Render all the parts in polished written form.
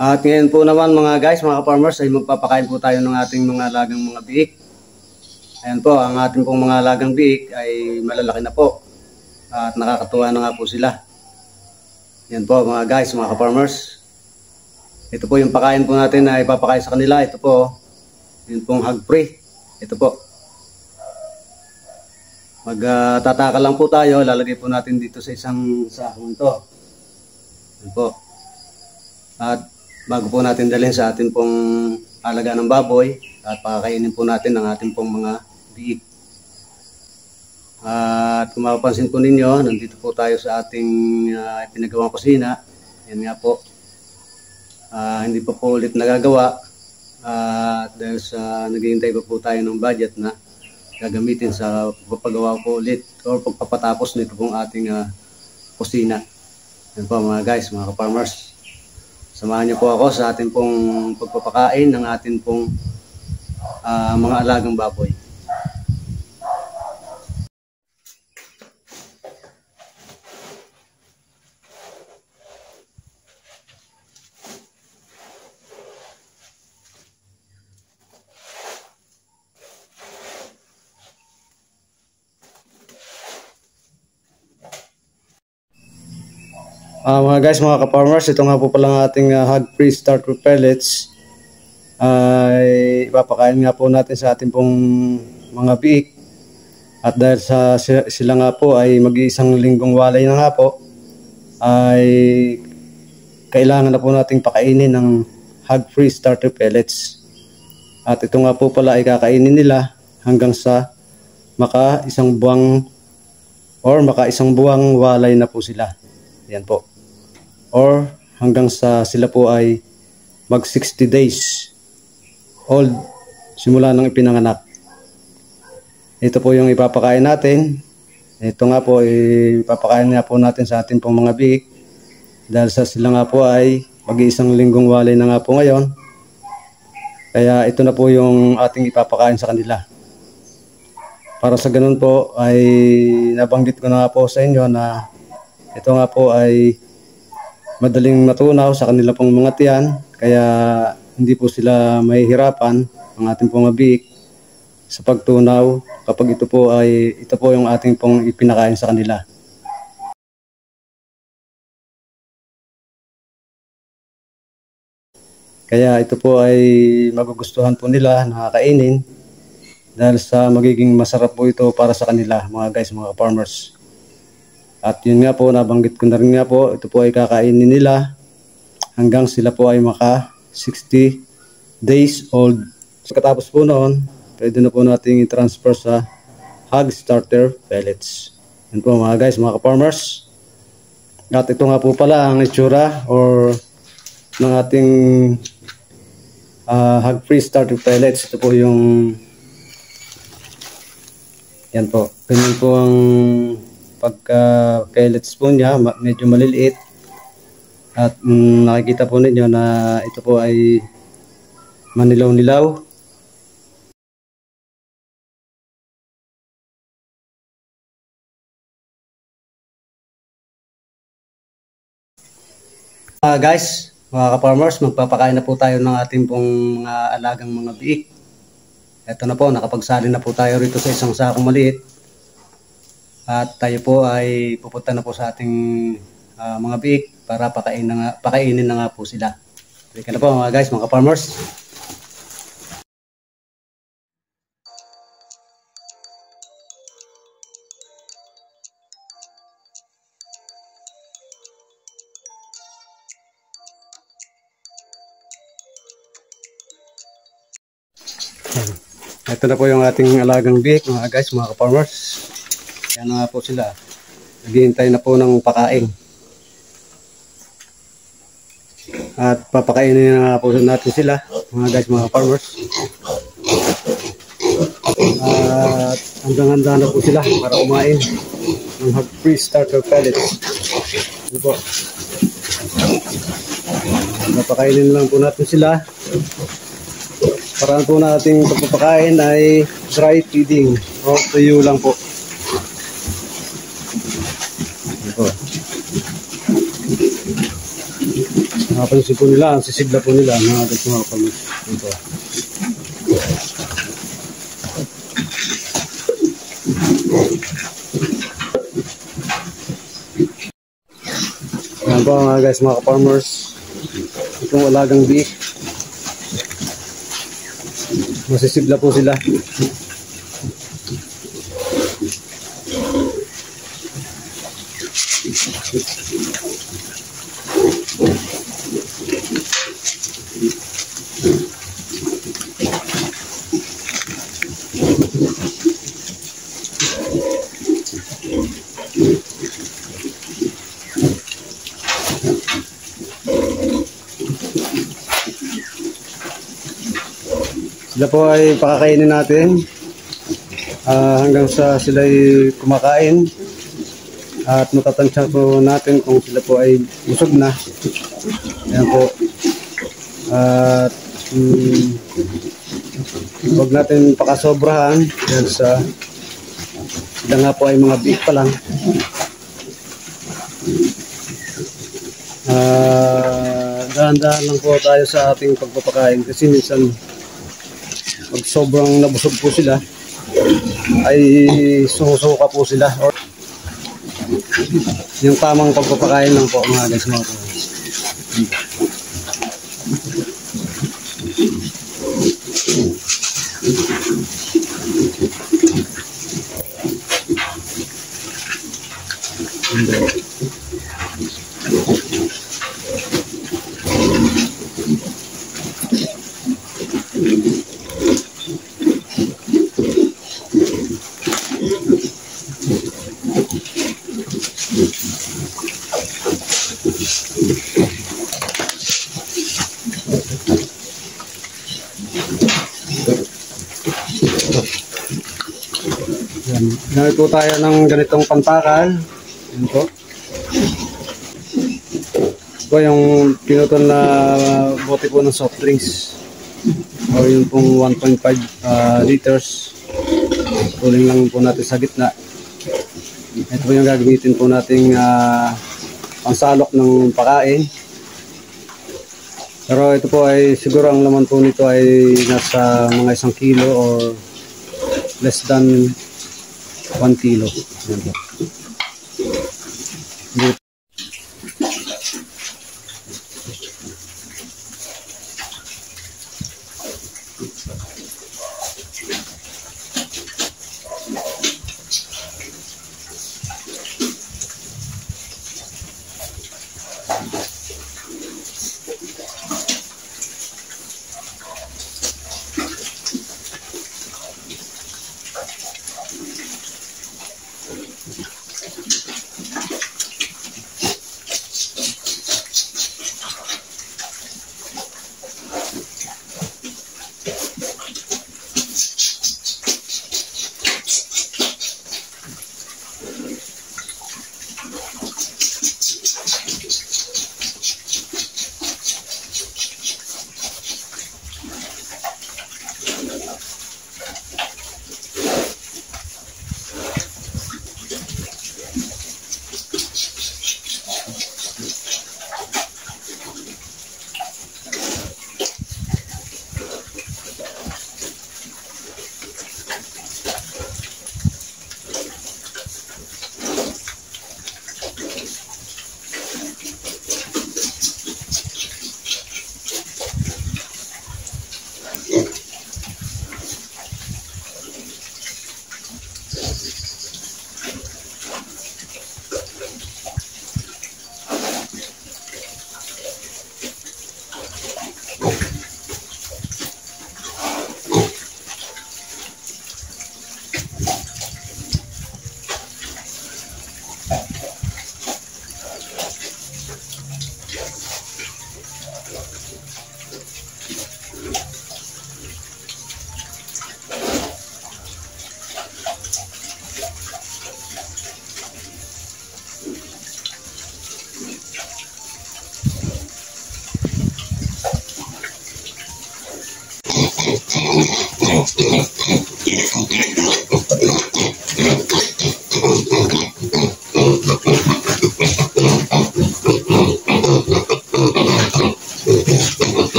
At ngayon po naman mga guys, mga farmers, ay magpapakain po tayo ng ating mga alagang mga biik. Ayan po, ang ating pong mga alagang biik ay malalaki na po. At nakakatuwa na nga po sila. Ayan po mga guys, mga farmers. Ito po yung pakain po natin na ipapakain sa kanila. Ito po, yun pong hog free. Ito po. Magtataka lang po tayo, lalagay po natin dito sa isang sakong ito. Ayan po. At bago po natin dalhin sa atin pong alaga ng baboy at pakakainin po natin ang ating pong mga biik. At kung mapapansin po ninyo, nandito po tayo sa ating pinagawang kusina. Yan nga po. Hindi pa po ulit nagagawa dahil sa naghihintay pa po tayo ng budget na gagamitin sa pagpapagawa po ulit o pagpapatapos nito pong ating kusina. Yan po mga guys, mga ka-farmers. Samahan niyo po ako sa ating pong pagpapakain ng ating pong mga alagang baboy. Mga guys, mga ka-farmers, ito nga po pala ang ating hog free starter pellets. Ay ipapakain nga po natin sa ating pong mga biik. At dahil sa sila nga po ay mag-iisang linggong walay na nga po, ay kailangan na po nating pakainin ng hog free starter pellets. At ito nga po pala ay kakainin nila hanggang sa maka-isang buwang walay na po sila. Yan po. Or hanggang sa sila po ay mag 60 days old simula nang ipinanganak. Ito po yung ipapakain natin. Ito nga po ipapakain nga po natin sa ating pong mga biik. Dahil sa sila nga po ay mag-iisang linggong walay na nga po ngayon. Kaya ito na po yung ating ipapakain sa kanila. Para sa ganun po ay nabanggit ko na nga po sa inyo na ito nga po ay madaling matunaw sa kanila pong mga tiyan, kaya hindi po sila mahihirapan ang ating pong biik sa pagtunaw kapag ito po yung ating pong ipinakain sa kanila. Kaya ito po ay magugustuhan po nila nakakainin dahil sa magiging masarap po ito para sa kanila mga guys, mga farmers. At yun nga po, nabanggit ko na rin nga po, ito po ay kakainin nila hanggang sila po ay maka 60 days old. So katapos po noon, pwede na po natin i-transfer sa hog starter pellets. Yun po mga guys, mga ka-farmers. At ito nga po pala ang itsura or ng ating hog free starter pellets. Ito po yung yan po. Ganyan po ang pagka pellets po niya, medyo maliliit. At nakikita po ninyo na ito po ay manilaw-nilaw. Guys, mga ka-farmers, magpapakain na po tayo ng ating pong mga alagang mga biik. Ito na po, nakapagsali na po tayo rito sa isang sakong maliit. At tayo po ay pupunta na po sa ating mga biik para pakainin na nga po sila. Halika na po mga guys, mga farmers. Ito na po yung ating alagang biik mga guys, mga farmers. Yan na po sila. Naghihintay na po ng pakain. At papakainin na po natin sila, mga guys, mga farmers. At handa na po sila para kumain ng hog free starter pellets. Ito po. Napakainin lang po natin sila. Paraan po nating pagpapakain ay dry feeding o tuyo lang po. Ito. Napansin po nila, ang sisigla po nila, mga guys, mga farmers. Ito. Yan po mga guys, mga farmers. Itong alagang biik. Masisigla po sila. Sila po ay pakakainin natin hanggang sa sila ay kumakain at matatansya po natin kung sila po ay busog na. Ayan po. At huwag natin pakasobrahan dahil sa sila nga po ay mga beef pa lang. Dahan-dahan lang po tayo sa ating pagpapakain kasi minsan pag sobrang nabusog po sila ay susuka po sila, or yung tamang pagpapakain lang po mga guys, mga guys. Gamit po tayo ng ganitong pantakal. Yan po. Ito yung pinutol na bote po ng soft drinks. O yun pong 1.5 liters. Tuling lang po natin sa gitna. Ito po yung gagamitin po nating pangsalok ng pakain. Pero ito po ay siguro ang laman po nito ay nasa mga 1 kilo or less than 1 kilo.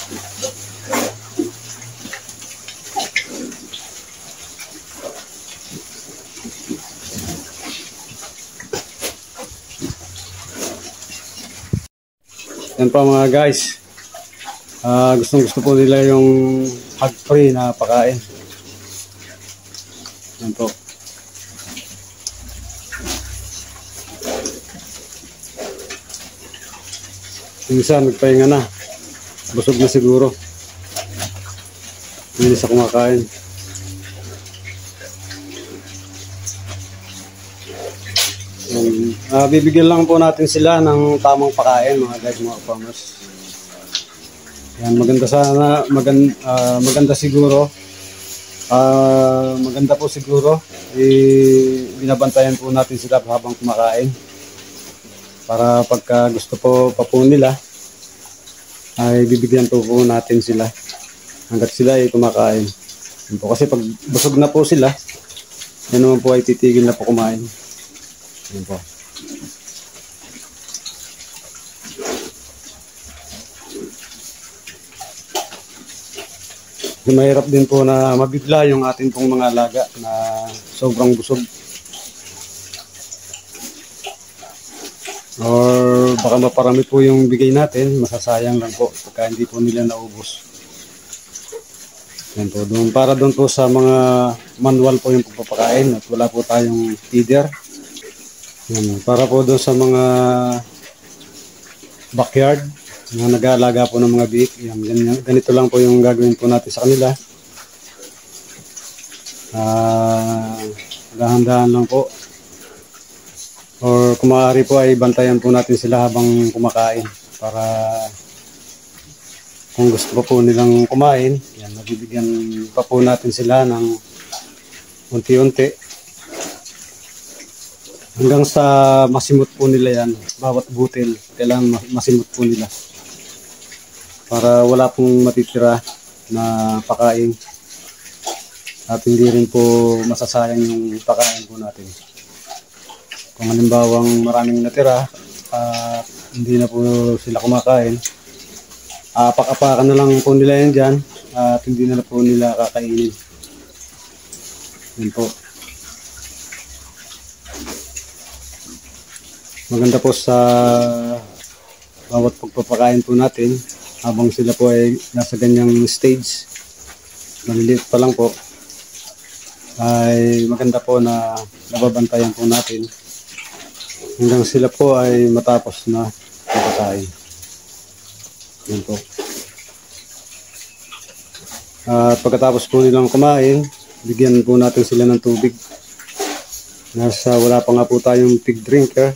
Yan pa mga guys. Gustong gusto po nila yung hog-free na pakain. Yan po. Yung isa nagpahinga na. Busog na siguro. Hindi sa kumakain. Bibigyan lang po natin sila ng tamang pakain mga guys, mga farmers. Yan, maganda sana, maganda siguro. Maganda po siguro. Binabantayan po natin sila habang kumakain. Para pagka gusto pa po nila, ay bibigyan po natin sila hanggat sila ay kumakain. Yan po, kasi pag busog na po sila, yan naman po ay titigil na po kumain. Yan po. Mahirap din po na mabigla yung ating pong mga alaga na sobrang busog. Or baka maparami po yung bigay natin, masasayang lang po pagka hindi po nila naubos. Yan po, para doon po sa mga manual po yung pagpapakain at wala po tayong feeder. Yan, para po doon sa mga backyard na nag-aalaga po ng mga biik. Yan, ganito lang po yung gagawin po natin sa kanila. Dahan-dahan lang po. Or kung maaari po ay bantayan po natin sila habang kumakain. Para kung gusto pa po nilang kumain, yan, nabibigyan pa po natin sila ng unti-unti. Hanggang sa masimot po nila yan, bawat butil, kailangan masimot po nila. Para wala pong matitira na pakain. At hindi rin po masasayang yung pakain po natin. Kung halimbawang maraming natira, hindi na po sila kumakain, apak-apakan na lang po nila yan dyan at hindi na po nila kakainin. Yan po. Maganda po sa bawat pagpapakain po natin habang sila po ay nasa ganyang stage, maliliit pa lang po, ay maganda po na nababantayan po natin hanggang sila po ay matapos na makakain. Yan po. At pagkatapos po nilang kumain, bigyan po natin sila ng tubig. Wala pa nga po tayong pig drinker.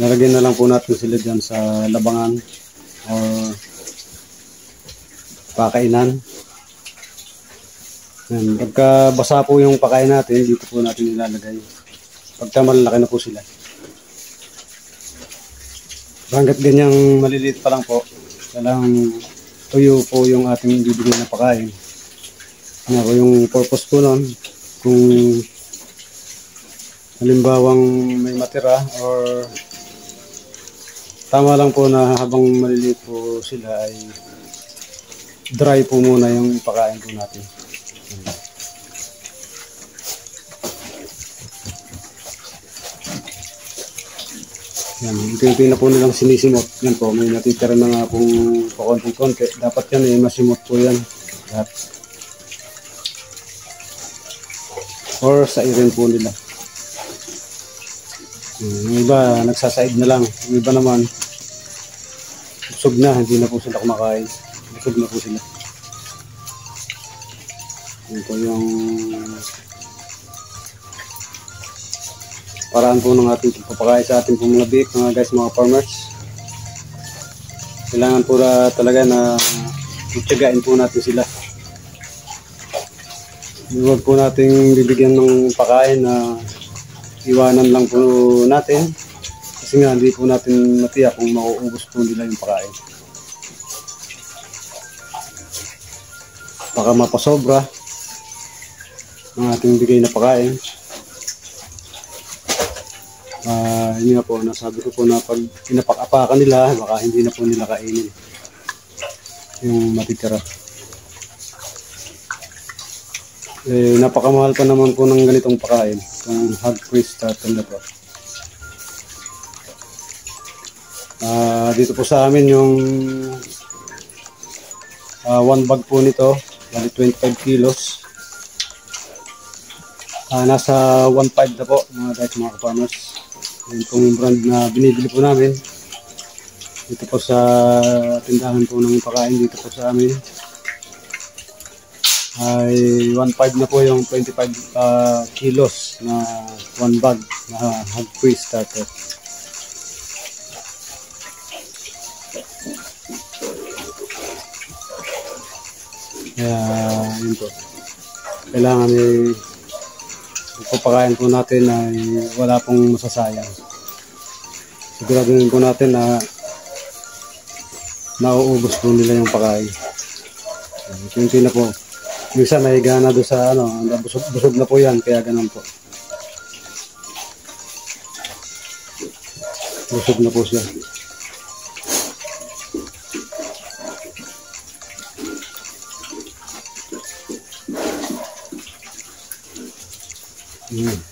Nalagyan na lang po natin sila dyan sa labangan o pakainan. Yan. Pagka basa po yung pakain natin, dito po natin ilalagay. Pagka malalaki na po sila. Hanggat ganyang maliliit pa lang po, kailangang tuyo po yung ating bibigyan na pakain. Ano po yung purpose po nun, kung halimbawang may matira or tama lang po na habang maliliit po sila ay dry po muna yung pakain po natin. Yan, ito na po nilang sinisimot. Yan po, may natitira na nga pong pakonti-konti. Dapat yan eh, masimot po yan. Lahat. Or sa irin po nila. Yung iba, nagsasaid na lang. Yung iba naman, busog na, hindi na po sila kumakain. Busog na po sila. Yan po yung paraan po ng ating pagpapakain sa ating mga biik, mga guys, mga farmers. Kailangan po talaga na itiyagain po natin sila. Huwag po nating bibigyan ng pakain na iwanan lang po natin. Kasi nga, hindi po natin matiyak kung mauubos po nila yung pakain. Baka mapasobra ang ating bigay na pakain. Yun nga po, nasabi ko po na pag inapak-apakan nila, baka hindi na po nila kainin. yung matitira. Napakamahal pa naman po ng ganitong pakain, yung hog free starter na po. Dito po sa amin yung 1 bag po nito, bali 25 kilos. Nasa 1.5 na po mga kapaners. Yun pong brand na binibili po namin. Dito po sa tindahan po ng pakain dito po sa amin. Ay 1.5 na po yung 25 kilos na 1 bag na hog free starter. Kaya yun po. Kailangan pagpapakain po natin ay wala pong masasayang. Siguraduhin po natin na nauubos po nila yung pakain. Kunti na po. Minsan may gana doon sa busog na po yan, kaya ganun po. Busog na po siya. Mm.